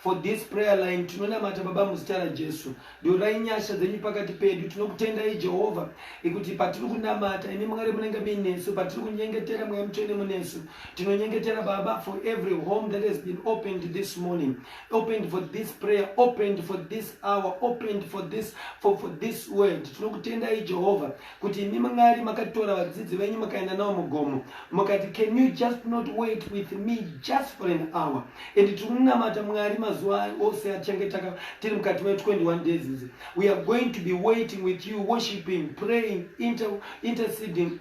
for this prayer line. Tinonamata Baba muzita la Jesu. Ndiurai nyasha dzenyu pakati pedu. Tinokutendai Jehovah ekuti patiri kunamata imi Mwari munenge muinesu, patiri kunyengetera mweya mutsvene munesu. Tinonyengetera Baba for every home that has been opened this morning, opened for this prayer, opened for this hour, opened for this this word. Tinokutendai Jehovah kuti imi Mwari makatora vadzidzi venyu makaenda navo mugomo. Mukati, can you just not wait with me just for an hour? And tinonamata Mwari mazuva ose achengetaka tiri mukati me 21 days izi. We are going to be waiting with you, worshiping, praying, interceding,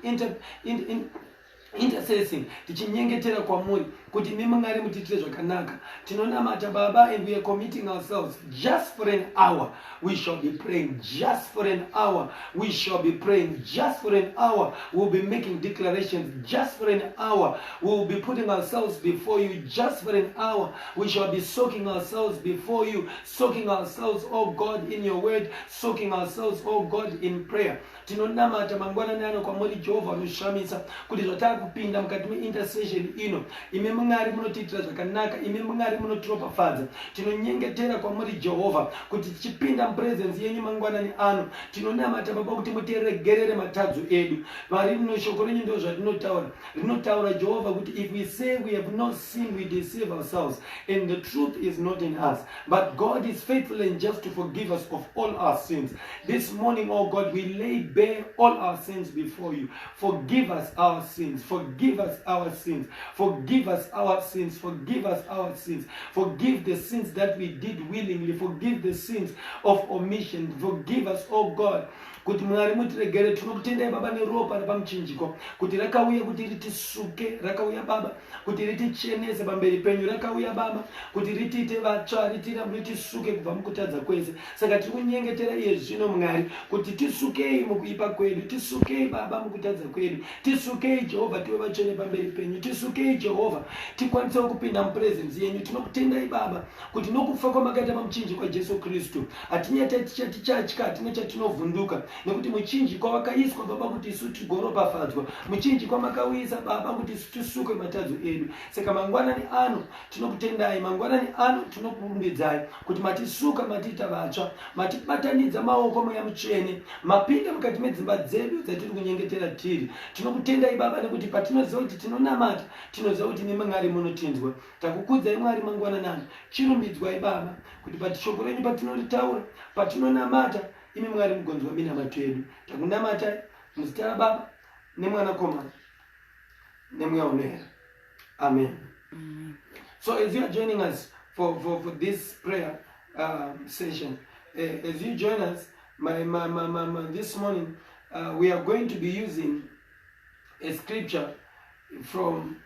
intercessing, tichinyengetera kwamuri kuti imi Mwari mutiitire zvakanaka. Tinonamata Baba, and we are committing ourselves just for an hour. We shall be praying just for an hour. We shall be praying just for an hour. We'll be making declarations just for an hour. We'll be putting ourselves before you just for an hour. We shall be soaking ourselves before you, soaking ourselves, oh God, in your word, soaking ourselves, oh God, in prayer. Tinonamata mangwana nano kwamuri Jehovah anoshamisa kuti zvatava kupinda mukati intercession ino. Imi Mwari munotiitira zvakanaka, imi Mwari munotiropafadza. Tinonyengetera kwamuri Jehovah kuti tichipinda mupresence yenyu mangwanani ano. Tinonamata Baba kuti mutiregerere matadzo edu. Vari rino shoko renyu ndo zvatinotaura. Rinotaura Jehovah kuti if we say we have not sinned, we deceive ourselves, and the truth is not in us. But God is faithful and just to forgive us of all our sins. This morning, oh God, we lay bare all our sins before you. Forgive us our sins. Forgive us our sins. Forgive us our sins. Forgive us our sins. Forgive the sins that we did willingly. Forgive the sins of omission. Forgive us, oh God. Kuti Mwari mutiregere. Tinokutendai Baba neropa rapamuchinjiko kuti rakauya kuti ritisuke, rakauya Baba kuti ritichenese pamberi penyu, rakauya Baba kuti ritiite vatsva, ritisuke kubva mukutadza kwese. Saka tiri kunyengetera iye zvino Mwari kuti tisukei mukuipa kwedu, tisukei Baba mukutadza kwedu, tisukei Jehovah tive vatsvene pamberi penyu, tisukei Jehovah tikwanise kupinda mupresence yenyu. Tinokutendai Baba kuti nokufa kwamakaita pamuchinjikwa Jesu Kristu hatinyati tichatya, hatina chatinovhunduka, nekuti muchinjikwa wakaiswa Baba kuti isu tigoropafadzwa, muchinjikwa makauyisa Baba kuti isu tisuke matadzo edu. Saka mangwanani ano tinokutendai, mangwanani ano tinokurumbidzai kuti matisuka, matiita vatsva, matibatanidza maoko mweya mutsvene, mapinda mukati medzimba dzedu dzatiri kunyengetera tiri. Tinokutendai Baba nekuti patinoziva kuti tinonamata, tinoziva kuti imi Mwari munotinzwa. Takukudzai Mwari mangwanani ano. Chirumbidzwai Baba kuti shoko renyu patinoritaura, patinonamata, imi Mwari mugonzwa minamato yedu. Takunamatai muzita raBaba neMwanakomana nemweya unoyera. Amen. So as you are joining us for this prayer session, as you join us this morning, we are going to be using a scripture from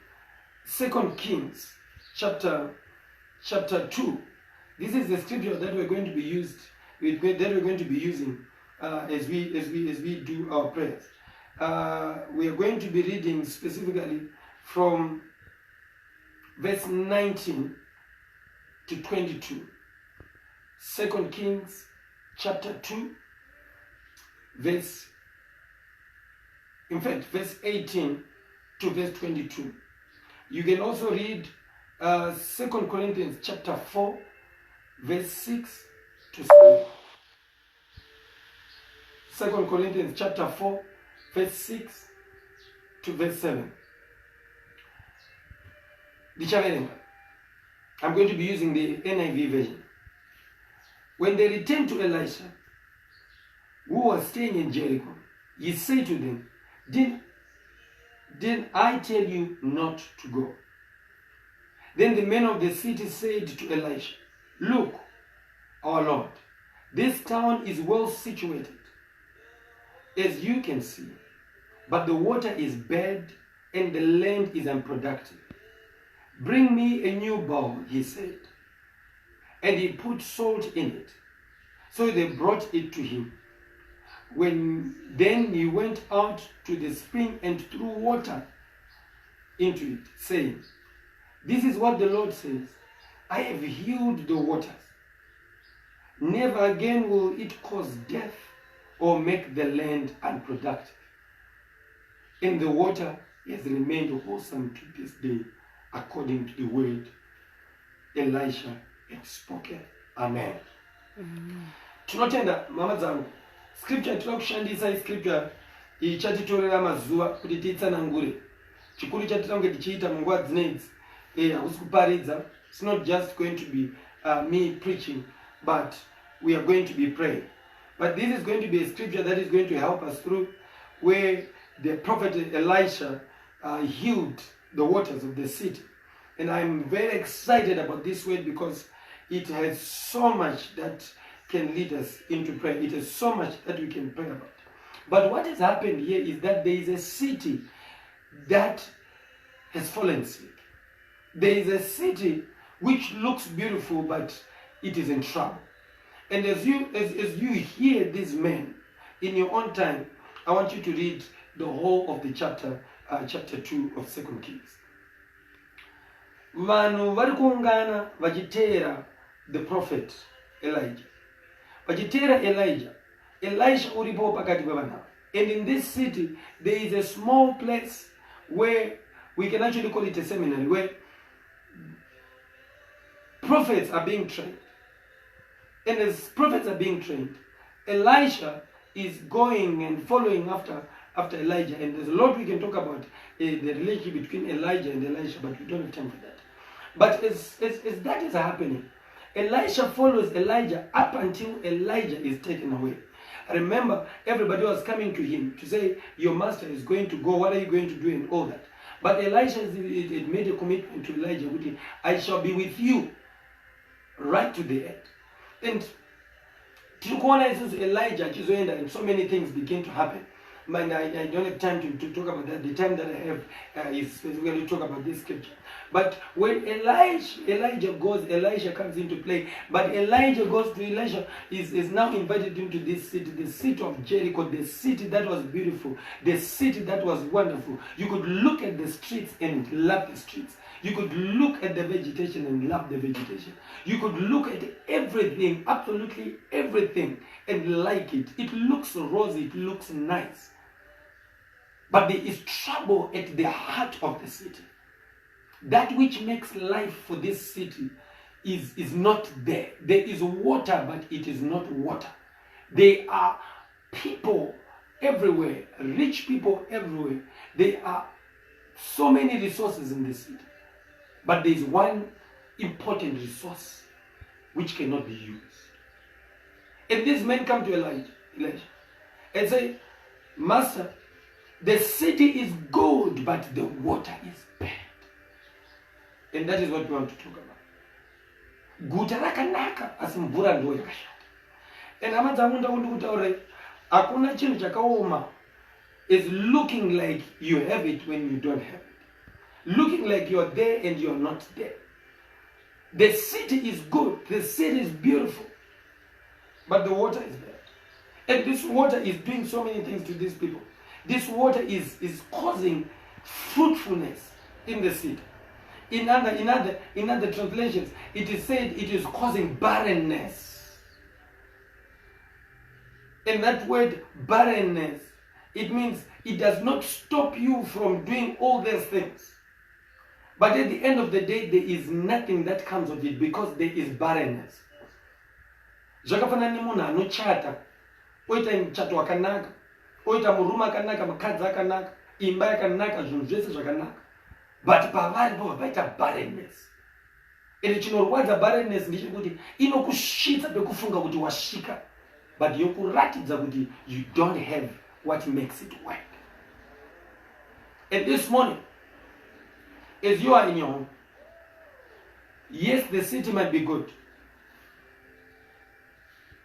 2 Kings chapter 2. This is the scripture that we're going to be using as we do our prayers. We are going to be reading specifically from verse 19 to 22. 2 Kings chapter 2, verse 18 to verse 22. You can also read 2 Corinthians chapter 4, verse 6 to 7. 2 Corinthians chapter 4, verse 6 to verse 7. I'm going to be using the NIV version. When they returned to Elisha, who was staying in Jericho, he said to them, Didn't I tell you not to go? Then the men of the city said to Elisha, Look, our Lord, this town is well situated, as you can see, but the water is bad and the land is unproductive. Bring me a new bowl, he said. And he put salt in it. So they brought it to him. Then he went out to the spring and threw water into it, saying, This is what the Lord says, I have healed the waters. Never again will it cause death or make the land unproductive. And the water has remained wholesome to this day, according to the word Elisha and spoken. Amen. Tinotenda mama dzangu, scripture tinoda kushandisa scripture ichatitorera mazuva kuti titsanangure chikuru chatinenge tichiita munguva dzinedzi. Hausi kuparidza. It's not just going to be me preaching, but we are going to be praying. But this is going to be a scripture that is going to help us through, where the prophet Elisha healed the waters of the city. And I'm very excited about this word because it has so much that can lead us into prayer. It has so much that we can pray about. But what has happened here is that there is a city that has fallen sick. There is a city which looks beautiful, but it is in trouble. And as you hear these men in your own time, I want you to read the whole of the chapter 2 of 2 Kings. Vanhu vari kuungana vachiteera the prophet Elijah. Vachiteera Elijah. Elisha uripo pakati pavanhu. And in this city, there is a small place where we can actually call it a seminary, where prophets are being trained. And as prophets are being trained, Elisha is going and following after Elijah. And there's a lot we can talk about the relationship between Elijah and Elisha, but we don't have time for that. But as that is happening, Elisha follows Elijah up until Elijah is taken away. Remember, everybody was coming to him to say, your master is going to go, what are you going to do, and all that. But Elisha had made a commitment to Elijah, which I shall be with you right to the end. And Elijah and so many things begin to happen. And I don't have time to talk about that. The time that I have is specifically to talk about this scripture. But when Elijah goes, Elisha comes into play. But Elijah goes to Elisha, is now invited into this city, the city of Jericho, the city that was beautiful, the city that was wonderful. You could look at the streets and love the streets. You could look at the vegetation and love the vegetation. You could look at everything, absolutely everything, and like it. It looks rosy, it looks nice. But there is trouble at the heart of the city. That which makes life for this city is not there. There is water, but it is not water. There are people everywhere, rich people everywhere. There are so many resources in this city. But there is one important resource which cannot be used. And these men come to Elijah and say, Master, the city is good, but the water is bad. And that is what we want to talk about. Guta rakanaka asimvura ndo yakashata. And amadzamunda kundikutaure akuna chinhu chakaoma is looking like you have it when you don't have it. Looking like you're there and you're not there. The city is good, the city is beautiful, but the water is bad. And this water is doing so many things to these people. This water is causing fruitfulness in the city. In other translations, it is said it is causing barrenness. And that word barrenness, it means it does not stop you from doing all these things. But at the end of the day, there is nothing that comes of it because there is barrenness. Zvakafanana nemunhu anochata, oita muchato wakanaka, oita murume akanaka, mukadzi akanaka, imba yakanaka, zvinhu zvese zvakanaka. But pavari po paita barrenness. Ende chinorwadza barrenness ndechekuti inokusvitsa pekufunga kuti wasvika, but yokuratidza kuti you don't have what makes it work. And this morning, as you are in your home, yes, the city might be good,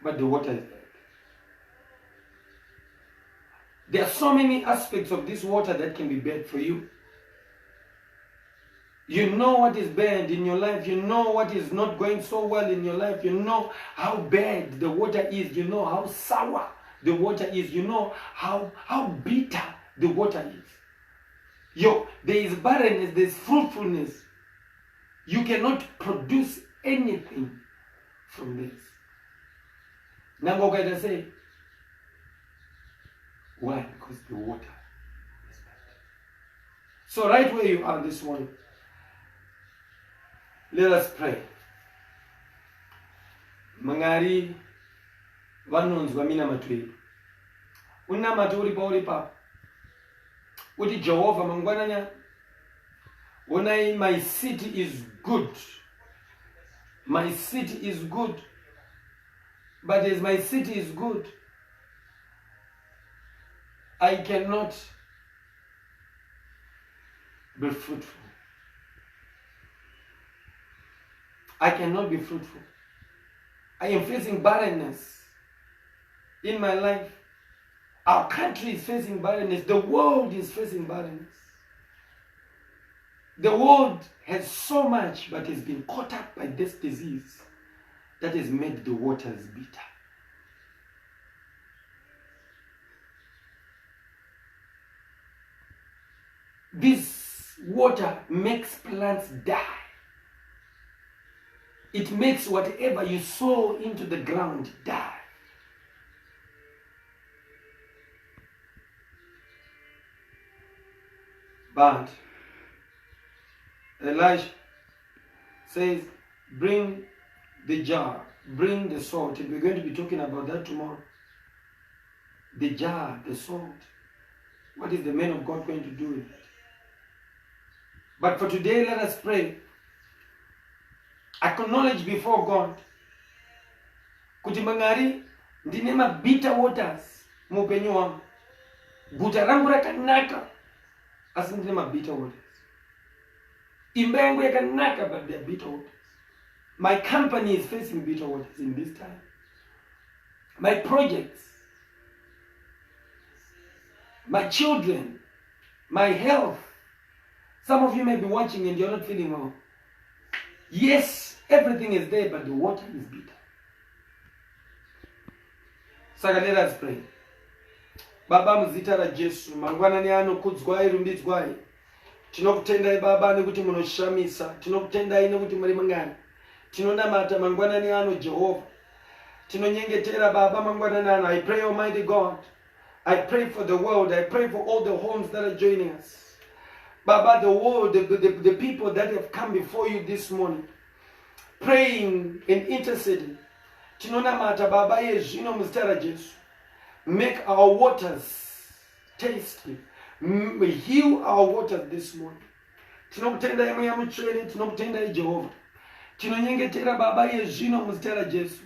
but the water is bad. There are so many aspects of this water that can be bad for you. You know what is bad in your life. You know what is not going so well in your life. You know how bad the water is. You know how sour the water is. You know how bitter the water is. There is barrenness, there is fruitfulness. You cannot produce anything from this. Now what can I say? Why? Because the water is bad. So right where you are this morning, let us pray. Mangari vanonzwa minamato yedu. Unamato uri pauri pa. Uti Jehovah mangwananya. Onai, my city is good. My city is good. But as my city is good, I cannot be fruitful. I cannot be fruitful. I am facing barrenness in my life. Our country is facing barrenness. The world is facing barrenness. The world has so much, but has been caught up by this disease that has made the waters bitter. This water makes plants die. It makes whatever you sow into the ground die. But Elijah says, bring the jar, bring the salt. And we're going to be talking about that tomorrow. The jar, the salt. What is the man of God going to do with it? But for today, let us pray. Acknowledge before God. Kuti mangari ndine bitter waters mupenyu wangu. Guta rangu rakanaka asi ndine bitter waters. Imba yangu yakanaka, but they are bitter waters. My company is facing bitter waters in this time. My projects, my children, my health. Some of you may be watching and you're not feeling well. Yes, everything is there, but the water is bitter. So let us pray. Baba mzita la Jesu, mangwanani ano kudzwai rumbidzwai. Tinokutendai Baba nekuti munoshamisa. Tinokutendai nekuti muri mangani. Tinonamata mangwanani ano Jehovah. Tinonyengetera Baba mangwanani ano. I pray, Almighty God. I pray for the world. I pray for all the homes that are joining us. Baba, the world, the people that have come before you this morning, praying and interceding. Tinonamata Baba yezvino muzita la Jesu. Make our waters tasty. Heal our waters this morning. Tinokutendai mweya mutsvene, tinokutendai Jehovah. Tinonyengetera Baba yezvino muzita la Jesu.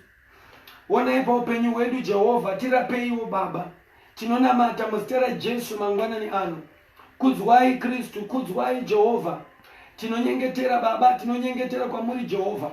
Onai paupenyu hwedu Jehovah, tirapeiwo Baba. Tinonamata muzita la Jesu mangwanani ano. Kudzwai Kristu, kudzwai Jehovah. Tinonyengetera Baba, tinonyengetera kwamuri Jehovah.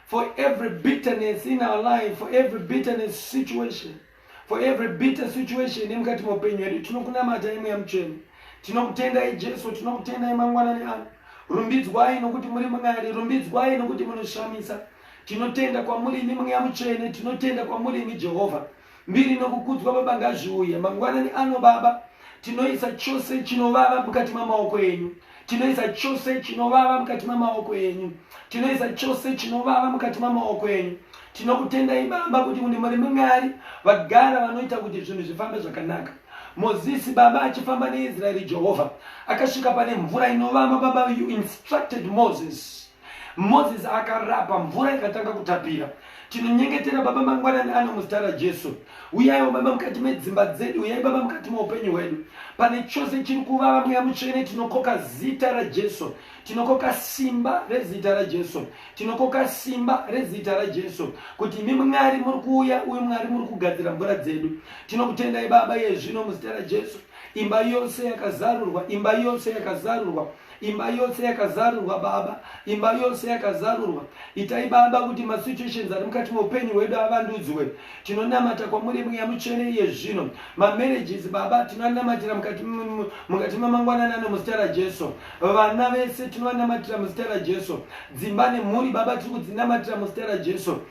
For every bitterness in our life, for every bitterness situation, for every bitter situation emukati moupenyu hwedu, tinokunamata imwe yamutsvene. Tinokutendai Jesu, tinokutendai mangwanani ano. Rumbidzwai nokuti muri Mwari, rumbidzwai nokuti munoshamisa. Tinotenda kwamuri imi mweya mutsvene, tinotenda kwamuri imi Jehovah. Mbiri nokukudzwa Baba ngazviuye mangwanani ano Baba. Tinoisa chose chinovava mukati mamaoko enyu. Tinoisa chose chinovava mukati mamaoko enyu. Tinoisa chose chinovava mukati mamaoko enyu. Tinokutendai Baba kuti muri Mwari vagara vanoita kuti zvinhu zvifambe zvakanaka. Mozisi Baba achifamba neIsraeri Jehovah akasvika pane mvura inovama Baba. You instructed Moses. Moses akarapa mvura ikatanga kutapira. Tinonyengetera Baba mangwanani ano muzita la Jesu. Uyai Baba mukati medzimba dzedu, uyai Baba mukati moupenyu hwedu. Pane chose chiri kuvava mweya mutsvene, tinokoka zita la Jesu. Tinokoka simba rezita la Jesu. Tinokoka simba rezita la Jesu. Kuti imi Mwari muri kuuya, uye Mwari muri kugadzira mvura dzedu. Tinokutendai Baba yezvino muzita la Jesu. Imba yose yakazarurwa, imba yose yakazarurwa. Imba yose yakazarurwa Baba, imba yose yakazarurwa. Itai Baba kuti masituations ari mukati moupenyu hwedu avandudzwe. Tinonamata kwamuri mweya mutsvene yezvino. Marriages Baba tinanamatira mukati mamangwanani ano muzita la Jesu. Vana vese tinanamatira muzita la Jesu. Dzimba nemhuri Baba tiri kudzinamatira muzita la Jesu.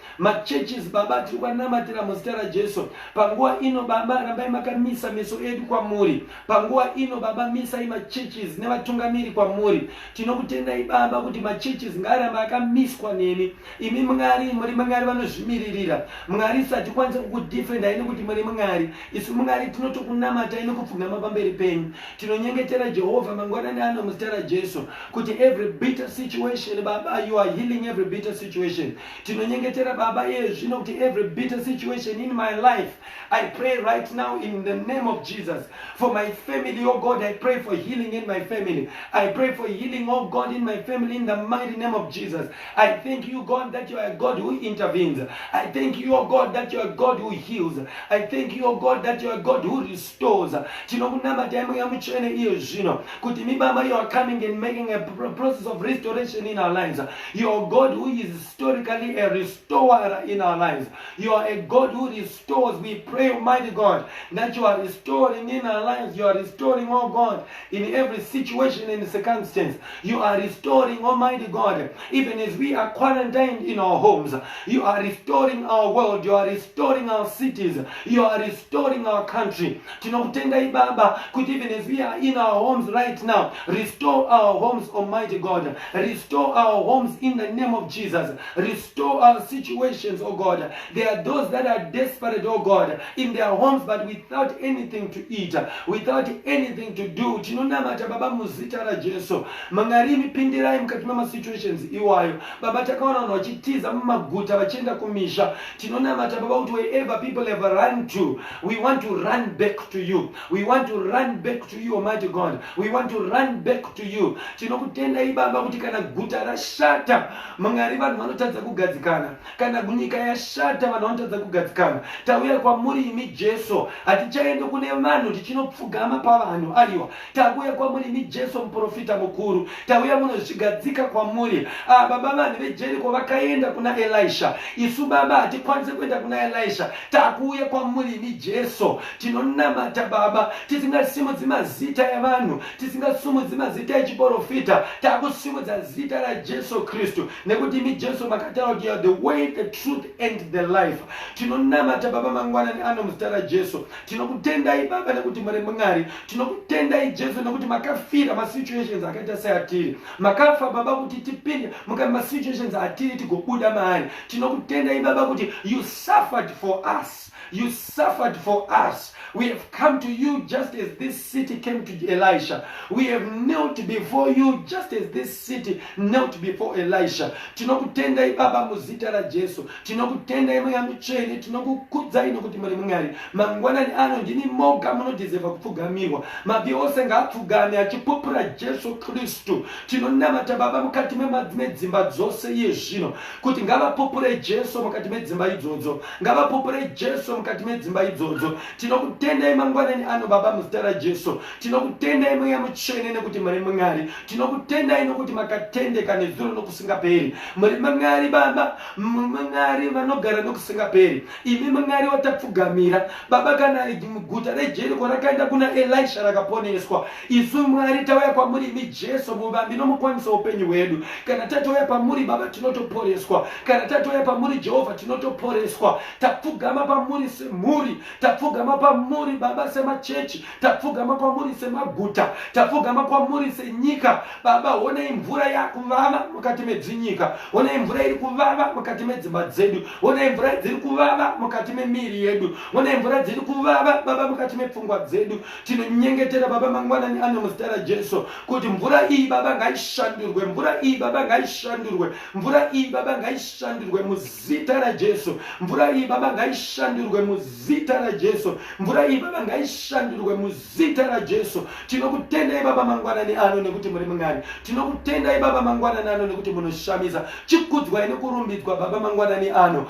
Churches Baba tiri kunamatira muzita la Jesu. Panguva ino Baba rambai makamisa meso edu kwamuri. Panguva ino Baba misai churches nevatungamiri kwamuri. kwamuri. Tinokutendai Baba kuti machurches ngaramba akamiswa nemi. Imi Mwari muri Mwari vanozvimiririra. Mwari isati kwanisa kukudefenda ine kuti muri Mwari. Isu Mwari tinotokunamata ine kupfugama pamberi penyu. Tinonyengetera Jehovah mangwanani ano muzita raJesu kuti every bitter situation Baba, you are healing every bitter situation. Tinonyengetera Baba zvino kuti every bitter situation in my life, I pray right now in the name of Jesus. For my family, oh God, I pray for healing in my family. I pray for healing, oh God, in my family in the mighty name of Jesus. I thank you, God, that you are a God who intervenes. I thank you, oh God, that you are a God who heals. I thank you, oh God, that you are a God who restores. Tinokunamata yamuchene iyo zvino kuti mi Baba, you are coming and making a process of restoration in our lives. You are a God who is historically a restorer in our lives. You are a God who restores. We pray, Almighty God, that you are restoring in our lives. You are restoring, oh God, in every situation and circumstance. You are restoring, Almighty God, even as we are quarantined in our homes. You are restoring our world. You are restoring our cities. You are restoring our country. Tinokutendai Baba, kuti even as we are in our homes right now, restore our homes, Almighty God. Restore our homes in the name of Jesus. Restore our situations, oh God. There are those that are desperate, oh God, in their homes but without anything to eat, without anything to do. Tinonamata Baba muzita raJesu. Mangarimi pindirai mukati mama situations iwayo. Baba takaona wachitiza mumaguta vachienda kumisha. Tinonamata Baba kuti wherever people have run to, we want to run back to you. We want to run back to you, Almighty God. We want to run back to you. Tinokutendai Baba kuti kana guta rashata, Mwari vanhu vanotadza kugadzikana. Kana nyika yashata vanhu vanotadza kugadzikana. Tauya kwamuri imi Jesu. Hatichaende kune vanhu tichinopfugama pavanhu. Aiwa. Tauya kwamuri imi Jesu muprofita mukuru. Tauya munozvigadzika kwamuri. Baba vanhu veJeriko vakaenda kuna Elisha. Isu Baba hatikwanisi kuenda kuna Elisha. Takuya kwamuri imi Jesu. Tinonamata Baba. Tisingasimudzi mazita evanhu. Tisingasimudzi mazita echiprofita. Takusimudza zita raJesu Kristu. Nekuti imi Jesu makataura kuti you are the way, the truth and the life. Tinonamata Baba mangwanani ano muzita raJesu. Tinokutendai Baba nekuti muri Mwari. Tinokutendai Jesu nekuti makafira masituations akaita seatiri. Makafa Baba kuti tipinde mukati masituations atiri tigobuda maari. Tinokutendai Baba kuti you suffered for us. You suffered for us. We have come to you just as this city came to Elisha. We have knelt before you just as this city knelt before Elisha. Tinokutendai Baba muzita raJesu. Tinokutendai muyamuchene. Tinokukudzai nokuti muri Mwari. Mangwanani ano ndini moga munodeserva kupfugamirwa. Mabvi ose ngaapfugame achipupura Jesu Kristu. Tinonamata Baba mukati medzimba dzose iye zvino kuti ngavapupure Jesu mukati medzimba idzodzo. Ngavapupure Jesu mukati medzimba idzodzo. Tinokutendai mangwanani ano Baba muzita raJesu. Tinokutendai mweya mutsvene nekuti muri Mwari. Tinokutendai nokuti makatendeka nezuro nokusingaperi. Muri Mwari Baba, Mwari vanogara nokusingaperi. Imi Mwari watapfugamira. Baba kana guta reJeriko rakaenda kuna Elisha rakaponeswa. Isu Mwari tauya kwamuri imi Jesu muvambi nomukwanisa upenyu hwedu. Kana tatauya pamuri Baba tinotoporeswa. Kana tatauya pamuri Jehovha tinotoporeswa. Tapfugama pamuri semhuri. Tapfugama pamuri Baba semachechi. Tapfugama pamuri semaguta. Tapfugama pamuri senyika. Baba honai mvura yakuvava mukati medzinyika. Honai mvura iri kuvava mukati medzimba dzedu. Honai mvura dziri kuvava mukati memiri yedu. Honai mvura dziri kuvava Baba mukati mepfungwa dzedu. Tinonyengetera Baba mangwanani ano muzita raJesu kuti mvura iyi Baba ngaishandurwe. Mvura iyi Baba ngaishandurwe. Mvura iyi Baba ngaishandurwe muzita raJesu. Mvura iyi Baba ngaishandurwe muzita raJesu. Mvura iyi Baba ngaishandurwe muzita raJesu. Tinokutendai Baba mangwanani ano nekuti muri Mwari. Tinokutendai Baba mangwanani ano nekuti munoshamisa. Chikudzwa nekurumbidzwa Baba mangwanani ano.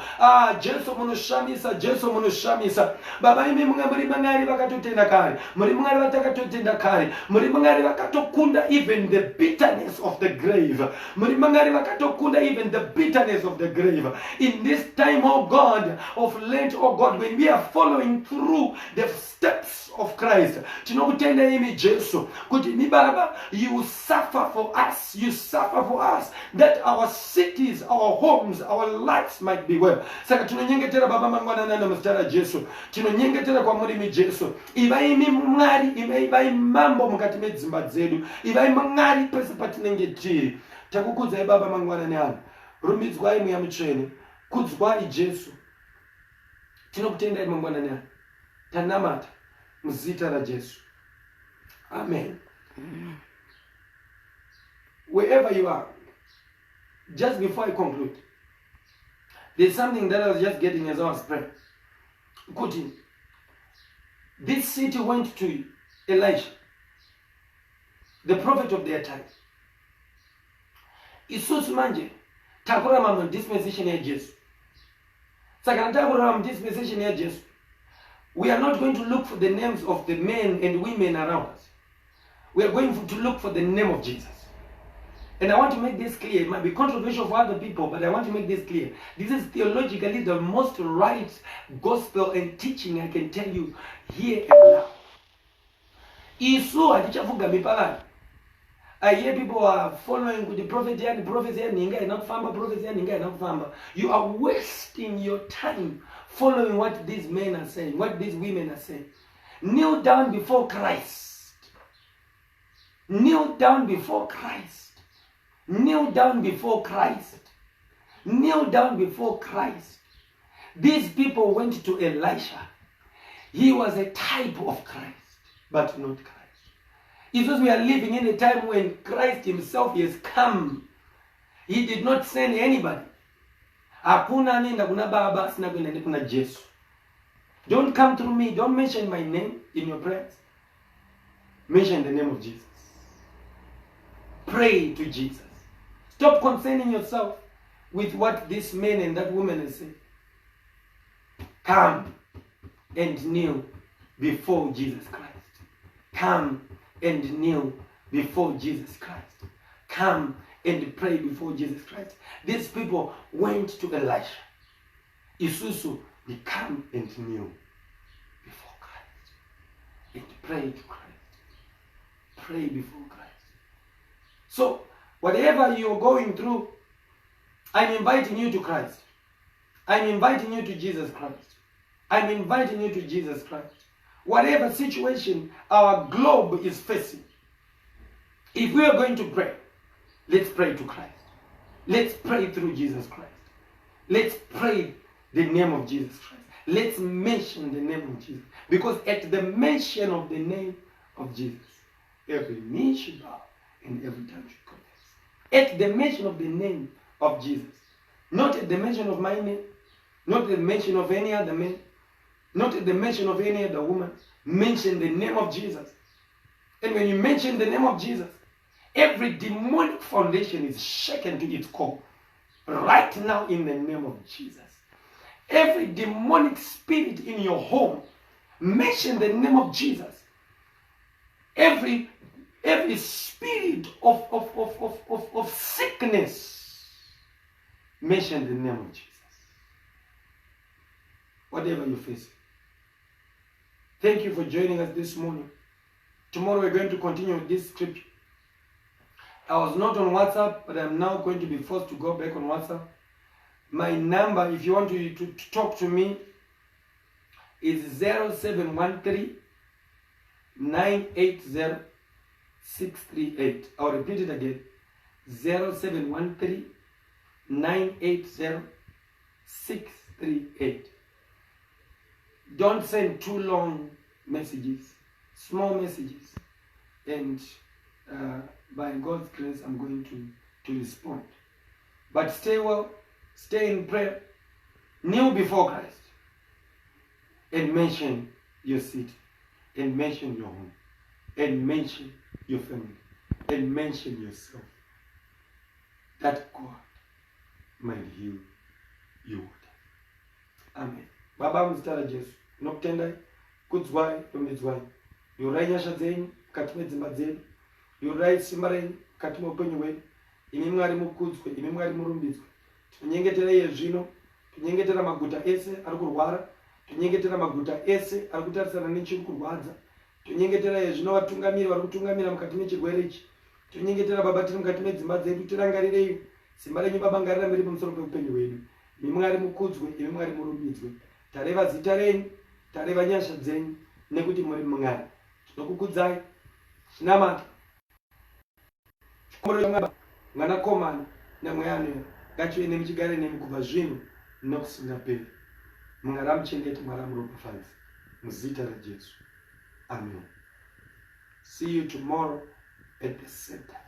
Jesu munoshamisa, Jesu munoshamisa. Baba imi muri Mwari vakatotenda kare. Muri Mwari vatakatotenda kare. Muri Mwari vakatokunda even the bitterness of the grave. Muri Mwari vakatokunda even the bitterness of the grave. In this time, oh God, of Lent, oh God, when we are following through the steps of Christ, tinokutenda imi Jesu kuti mi Baba, you suffer for us. You suffer for us that our cities, our homes, our lives might be well. Saka tinonyengetera Baba mangwana nana muzita raJesu. Tinonyengetera kwamuri imi Jesu. Ivai imi Mwari, ivai mambo mukati medzimba dzedu. Shivai mangari pese patinenge tiri. Takukudzai Baba mangwana neana. Rumbidzwai Mweya Mutsvene. Kudzwai Jesu. Tinokutendai mangwana neana. Tanamata muzita raJesu. Amen. Wherever you are, just before I conclude, there's something that I was just getting as I was praying. Kuti, this city went to Elisha, the prophet of their time. Isusu manje takurama mu dispensation ya Jesu. Saka takurama mu dispensation ya Jesu. We are not going to look for the names of the men and women around us. We are going to look for the name of Jesus. And I want to make this clear. It might be controversial for other people, but I want to make this clear. This is theologically the most right gospel and teaching I can tell you here and now. Isu hatichafuga mipaka. I hear people are following with the prophet and the prophecy and ninga inakufamba, prophecy and ninga inakufamba. You are wasting your time following what these men are saying, what these women are saying. Kneel down before Christ. Kneel down before Christ. Kneel down before Christ. Kneel down before Christ. These people went to Elisha. He was a type of Christ, but not Christ. It's because we are living in a time when Christ himself has come. He did not send anybody. Hakuna nenda kuna baba sina kwenda kuna Jesu. Don't come through me. Don't mention my name in your prayers. Mention the name of Jesus. Pray to Jesus. Stop concerning yourself with what this man and that woman is saying. Come and kneel before Jesus Christ. Come and kneel before Jesus Christ. Come and pray before Jesus Christ. These people went to Elisha. Isusu, they come and kneel before Christ. And pray to Christ. Pray before Christ. So, whatever you're going through, I'm inviting you to Christ. I'm inviting you to Jesus Christ. I'm inviting you to Jesus Christ. Whatever situation our globe is facing, if we are going to pray, let's pray to Christ. Let's pray through Jesus Christ. Let's pray the name of Jesus Christ. Let's mention the name of Jesus. Because at the mention of the name of Jesus, every knee should bow and every tongue should confess. At the mention of the name of Jesus. Not at the mention of my name. Not at the mention of any other man. Not at the mention of any other woman. Mention the name of Jesus. And when you mention the name of Jesus, every demonic foundation is shaken to its core. Right now in the name of Jesus. Every demonic spirit in your home, mention the name of Jesus. Every spirit of sickness, mention the name of Jesus. Whatever you face. Thank you for joining us this morning. Tomorrow we're going to continue with this scripture. I was not on WhatsApp, but I'm now going to be forced to go back on WhatsApp. My number, if you want to talk to me, is 0713 980 638. I'll repeat it again. 0713 980 638. Don't send too long messages, small messages, and by God's grace I'm going to respond. But stay well, stay in prayer, kneel before Christ, and mention your city, and mention your home, and mention your family, and mention yourself, that God might heal you. Amen. Baba mzita Jesu, nokutendai, kudzwai, yomedzwai. Yorai nyasha dzenyu, mukati medzimba dzedu. Yorai simba renyu, mukati meupenyu hwedu. Imi Mwari mukudzwe, imi Mwari murumbidzwe. Tinonyengetera iye zvino, tinonyengetera maguta ese ari kurwara, tinonyengetera maguta ese ari kutarisana nechiri kurwadza. Tinonyengetera iye zvino vatungamiri vari kutungamira mukati mechirwere ichi. Tinonyengetera Baba tiri mukati medzimba dzedu, tirangarirei simba renyu Baba ngarirambire pamusoro peupenyu hwedu. Imi Mwari mukudzwe, imi Mwari murumbidzwe. Tareva zita renyu, tareva nyasha dzenyu, nekuti muri Mwari. Tinokukudzai, chinamata. ngana komana namweyano ngachive nemuchigare nemi kubva zvino nokusingaperi. Mungaramuchengete, mwaramuropafadzi muzita raJesu. Amen. See you tomorrow at the same time.